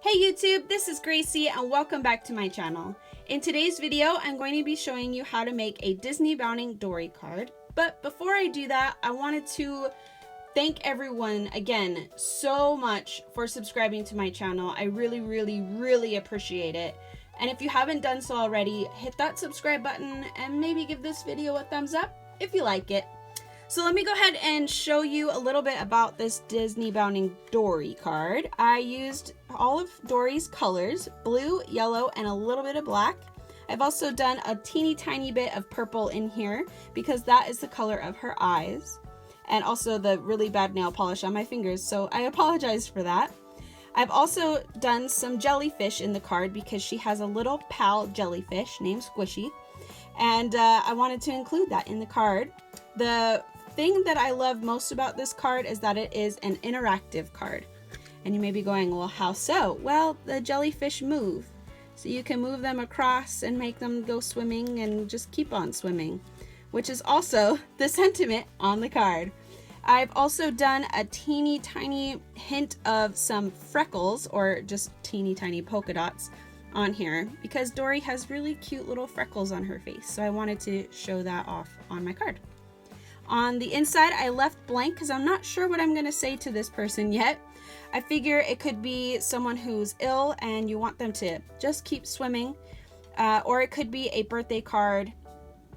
Hey YouTube, this is Gracie and welcome back to my channel. In today's video, I'm going to be showing you how to make a Disneybounding Dory card. But before I do that, I wanted to thank everyone again so much for subscribing to my channel. I really appreciate it. And if you haven't done so already, hit that subscribe button and maybe give this video a thumbs up if you like it. So let me go ahead and show you a little bit about this Disneybounding Dory card. I used all of Dory's colors, blue, yellow, and a little bit of black. I've also done a teeny tiny bit of purple in here because that is the color of her eyes. And also the really bad nail polish on my fingers, so I apologize for that. I've also done some jellyfish in the card because she has a little pal jellyfish named Squishy. And I wanted to include that in the card. The thing that I love most about this card is that it is an interactive card. And you may be going, well, how so? Well, the jellyfish move. So you can move them across and make them go swimming and just keep on swimming, which is also the sentiment on the card. I've also done a teeny tiny hint of some freckles or just teeny tiny polka dots on here because Dory has really cute little freckles on her face. So I wanted to show that off on my card. On the inside, I left blank because I'm not sure what I'm going to say to this person yet. I figure it could be someone who's ill and you want them to just keep swimming, or it could be a birthday card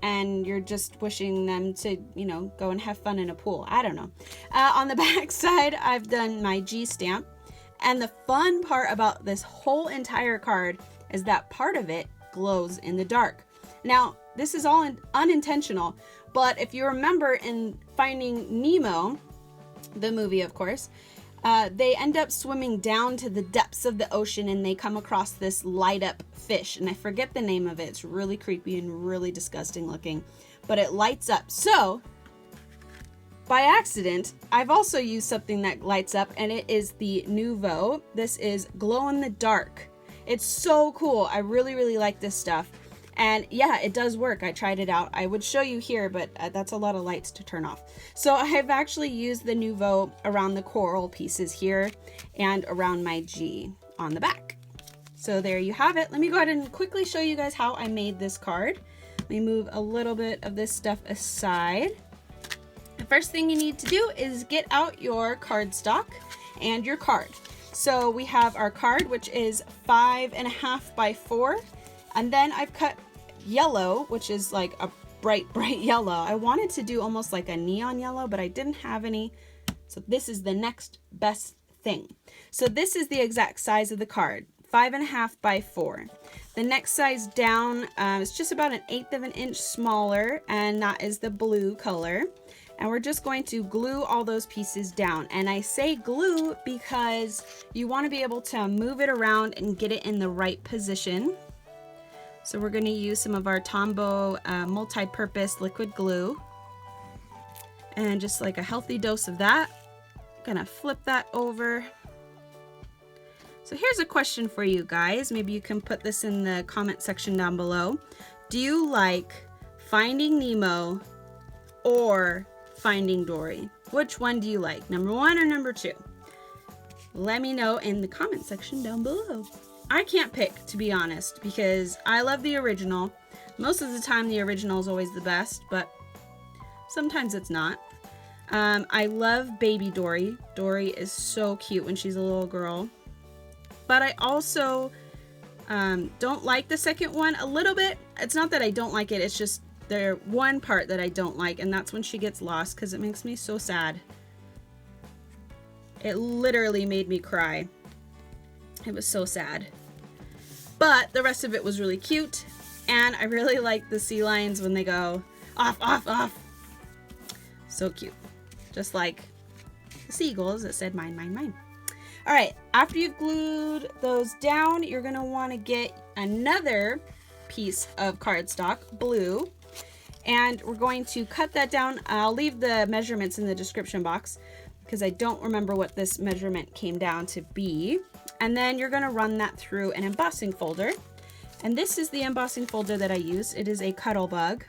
and you're just wishing them to, you know, go and have fun in a pool. I don't know. On the back side, I've done my G stamp. And the fun part about this whole entire card is that part of it glows in the dark. Now, this is all unintentional, but if you remember in Finding Nemo, the movie, of course, they end up swimming down to the depths of the ocean and they come across this light up fish. And I forget the name of it. It's really creepy and really disgusting looking, but it lights up. So by accident, I've also used something that lights up and it is the Nuvo. This is glow in the dark. It's so cool. I really like this stuff. And yeah, it does work. I tried it out. I would show you here, but that's a lot of lights to turn off. So I've actually used the Nuvo around the coral pieces here and around my G on the back. So there you have it. Let me go ahead and quickly show you guys how I made this card. Let me move a little bit of this stuff aside. The first thing you need to do is get out your cardstock and your card. So we have our card, which is 5.5 by 4. And then I've cut yellow, which is like a bright yellow. I wanted to do almost like a neon yellow, but I didn't have any. So this is the next best thing. So this is the exact size of the card, 5.5 by 4. The next size down is just about 1/8 of an inch smaller, and that is the blue color. And we're just going to glue all those pieces down. And I say glue because you want to be able to move it around and get it in the right position. So we're going to use some of our Tombow multi-purpose liquid glue. And just like a healthy dose of that, gonna flip that over. So here's a question for you guys. Maybe you can put this in the comment section down below. Do you like Finding Nemo or Finding Dory? Which one do you like? Number 1 or number 2? Let me know in the comment section down below. I can't pick, to be honest, because I love the original. Most of the time the original is always the best, but sometimes it's not. I love baby Dory. Dory is so cute when she's a little girl. But I also don't like the second one a little bit. It's not that I don't like it, it's just there's one part that I don't like, and that's when she gets lost because it makes me so sad. It literally made me cry. It was so sad. But the rest of it was really cute, and I really like the sea lions when they go off, off, off. So cute. Just like the seagulls that said mine, mine, mine. All right, after you've glued those down, you're gonna wanna get another piece of cardstock, blue, and we're going to cut that down. I'll leave the measurements in the description box because I don't remember what this measurement came down to be. And then you're gonna run that through an embossing folder. And this is the embossing folder that I use. It is a Cuttlebug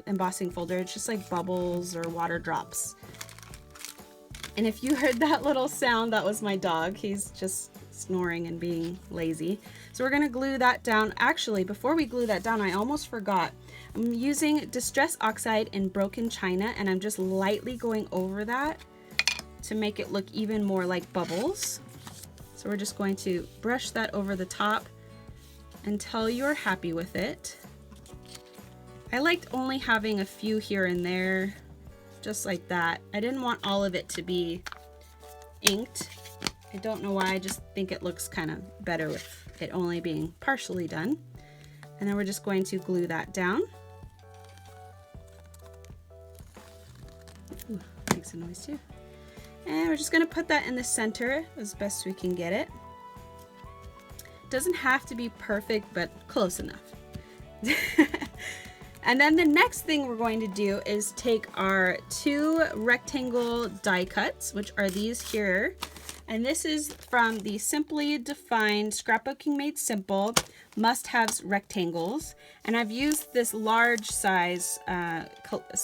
embossing folder. It's just like bubbles or water drops. And if you heard that little sound, that was my dog. He's just snoring and being lazy. So we're gonna glue that down. Actually, before we glue that down, I almost forgot. I'm using Distress Oxide in Broken China, and I'm just lightly going over that to make it look even more like bubbles. So we're just going to brush that over the top until you're happy with it. I liked only having a few here and there, just like that. I didn't want all of it to be inked. I don't know why, I just think it looks kind of better with it only being partially done. And then we're just going to glue that down. Ooh, makes a noise too. And we're just gonna put that in the center as best we can get it. Doesn't have to be perfect, but close enough. And then the next thing we're going to do is take our 2 rectangle die cuts, which are these here. And this is from the Simply Defined Scrapbooking Made Simple Must-Haves Rectangles. And I've used this large size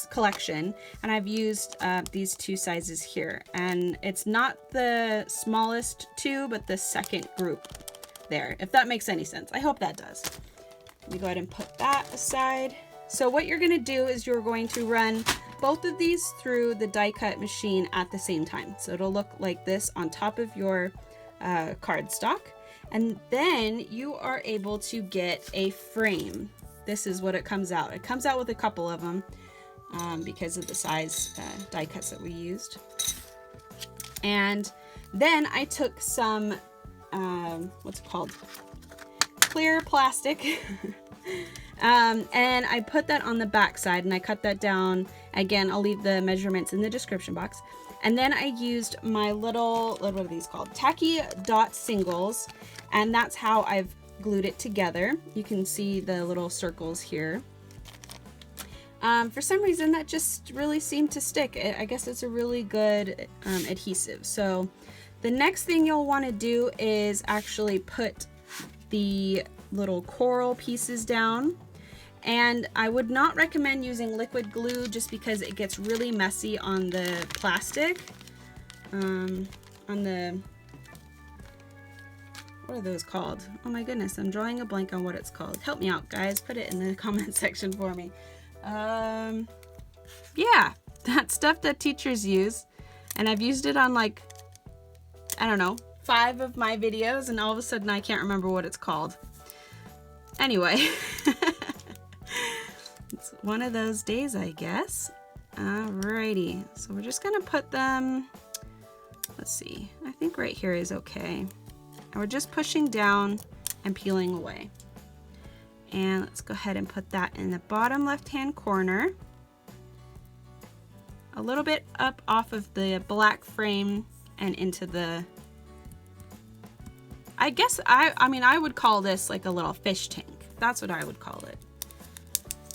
collection, and I've used these 2 sizes here. And it's not the smallest 2, but the second group there, if that makes any sense. I hope that does. Let me go ahead and put that aside. So what you're gonna do is you're going to run both of these through the die cut machine at the same time. So it'll look like this on top of your cardstock. And then you are able to get a frame. This is what it comes out. It comes out with a couple of them because of the size die cuts that we used. And then I took some, what's it called? Clear plastic. And I put that on the back side and I cut that down. Again, I'll leave the measurements in the description box. And then I used my little, what are these called? Tacky dot singles. And that's how I've glued it together. You can see the little circles here. For some reason that just really seemed to stick. I guess it's a really good adhesive. So the next thing you'll want to do is actually put the little coral pieces down. And I would not recommend using liquid glue just because it gets really messy on the plastic. On the, what are those called? Oh my goodness, I'm drawing a blank on what it's called. Help me out, guys. Put it in the comment section for me. Yeah, that stuff that teachers use. And I've used it on like, I don't know, 5 of my videos, and all of a sudden I can't remember what it's called. Anyway, it's one of those days, I guess. Alrighty, so we're just gonna put them, let's see, I think right here is okay. And we're just pushing down and peeling away. And let's go ahead and put that in the bottom left-hand corner. A little bit up off of the black frame and into the, I guess, I mean, I would call this like a little fish tank. That's what I would call it.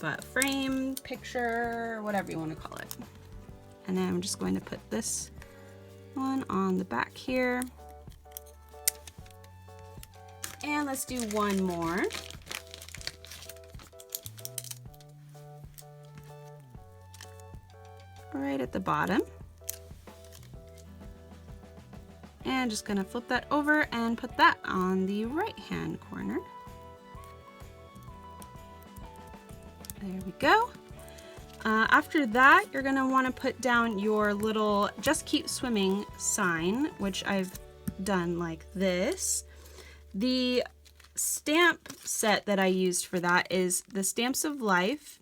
But frame, picture, whatever you want to call it. And then I'm just going to put this one on the back here. And let's do one more. Right at the bottom. And just gonna flip that over and put that on the right hand corner. There we go. After that, you're gonna wanna put down your little Just Keep Swimming sign, which I've done like this. The stamp set that I used for that is the Stamps of Life,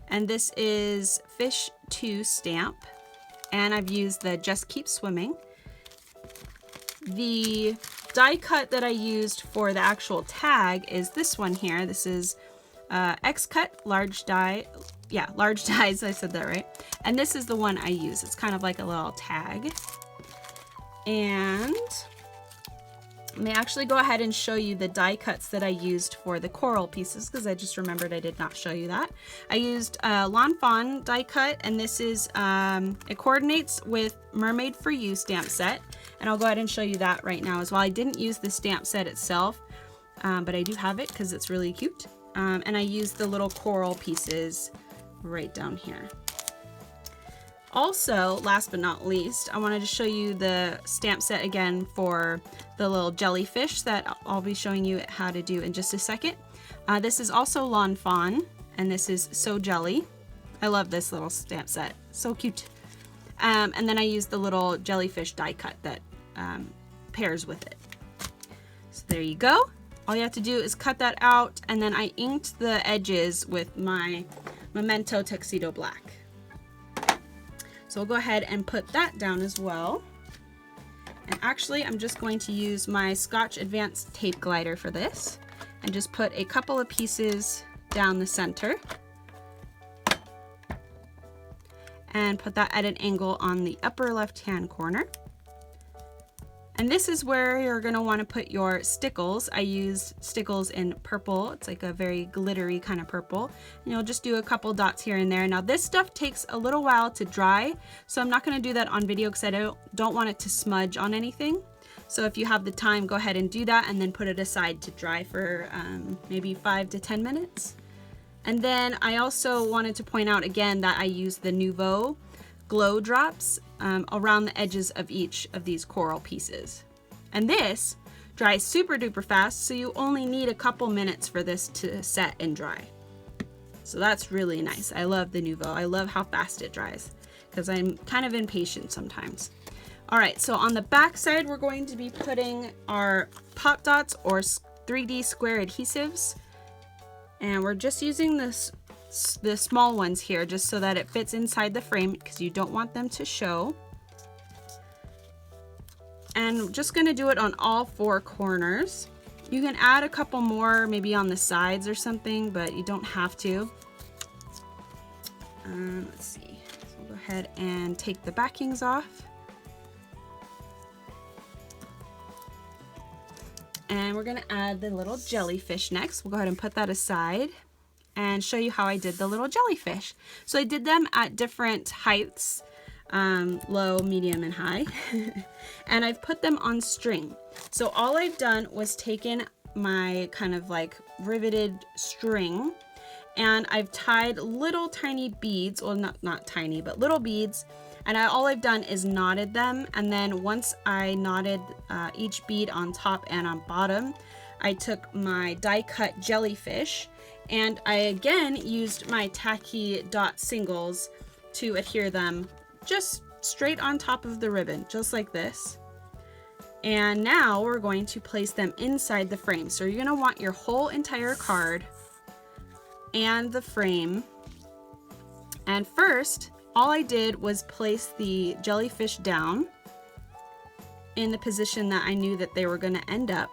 and this is Fish 2 stamp, and I've used the Just Keep Swimming. The die cut that I used for the actual tag is this one here. This is X-Cut large die. Yeah, large dies, I said that right. And this is the one I use. It's kind of like a little tag. And let me actually go ahead and show you the die cuts that I used for the coral pieces, because I just remembered I did not show you that. I used Fawn die cut, and this is, it coordinates with Mermaid for You stamp set. And I'll go ahead and show you that right now as well. I didn't use the stamp set itself, but I do have it because it's really cute. And I used the little coral pieces right down here. Also, last but not least, I wanted to show you the stamp set again for the little jellyfish that I'll be showing you how to do in just a second. This is also Lawn Fawn, and this is So Jelly. I love this little stamp set, so cute. And then I used the little jellyfish die cut that pairs with it. So there you go. All you have to do is cut that out, and then I inked the edges with my Memento Tuxedo Black. So we'll go ahead and put that down as well. And actually, I'm just going to use my Scotch Advanced Tape Glider for this, and just put a couple of pieces down the center. And put that at an angle on the upper left-hand corner. And this is where you're going to want to put your Stickles. I use Stickles in purple. It's like a very glittery kind of purple. And you'll just do a couple dots here and there. Now this stuff takes a little while to dry, so I'm not going to do that on video because I don't want it to smudge on anything. So if you have the time, go ahead and do that and then put it aside to dry for maybe 5 to 10 minutes. And then I also wanted to point out again that I use the Nuvo glow drops around the edges of each of these coral pieces. And this dries super duper fast, so you only need a couple minutes for this to set and dry. So that's really nice. I love the Nuvo. I love how fast it dries because I'm kind of impatient sometimes. All right, so on the back side, we're going to be putting our pop dots or 3D square adhesives. And we're just using the small ones here just so that it fits inside the frame because you don't want them to show. And just going to do it on all 4 corners. You can add a couple more maybe on the sides or something, but you don't have to. Let's see. So we'll go ahead and take the backings off. And we're going to add the little jellyfish next. We'll go ahead and put that aside and show you how I did the little jellyfish. So I did them at different heights, low, medium, and high. And I've put them on string. So all I've done was taken my kind of like riveted string, and I've tied little tiny beads, well not tiny, but little beads. And all I've done is knotted them, and then once I knotted each bead on top and on bottom, I took my die cut jellyfish, and I again used my tacky dot singles to adhere them just straight on top of the ribbon, just like this. And now we're going to place them inside the frame. So you're going to want your whole entire card and the frame. And first, all I did was place the jellyfish down in the position that I knew that they were going to end up.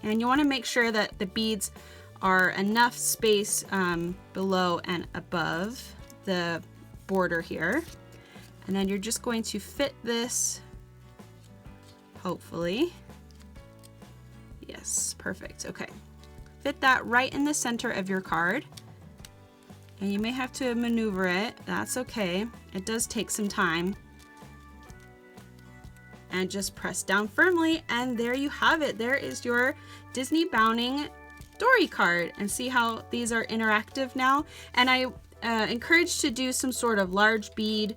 And you want to make sure that the beads are enough space below and above the border here. And then you're just going to fit this, hopefully. Yes, perfect. Okay. Fit that right in the center of your card. And you may have to maneuver it. That's okay. It does take some time. And just press down firmly, and there you have it. There is your Disneybounding Dory card. And see how these are interactive now? And I encourage to do some sort of large bead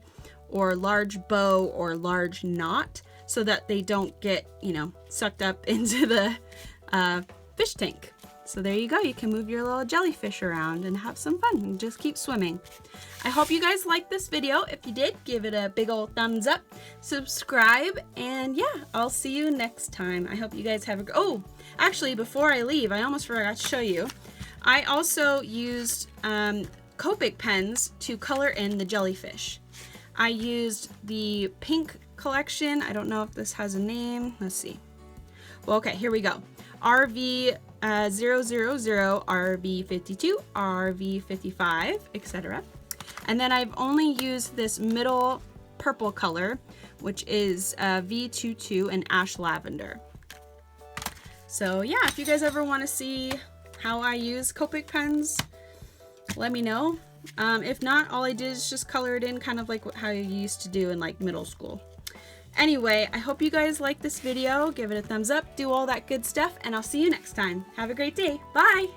or large bow or large knot so that they don't get, sucked up into the fish tank. So there you go. You can move your little jellyfish around and have some fun and just keep swimming. I hope you guys liked this video. If you did, give it a big old thumbs up, subscribe, and yeah, I'll see you next time. I hope you guys have a... Oh, actually, before I leave, I almost forgot to show you. I also used Copic pens to color in the jellyfish. I used the pink collection. I don't know if this has a name. Let's see. Well, okay, here we go. RV 000, RV52, RV55, etc. And then I've only used this middle purple color, which is V22 and Ash Lavender. So yeah, if you guys ever want to see how I use Copic pens, let me know. If not, all I did is just color it in kind of like how you used to do in like middle school. Anyway, I hope you guys like this video. Give it a thumbs up, do all that good stuff, and I'll see you next time. Have a great day. Bye!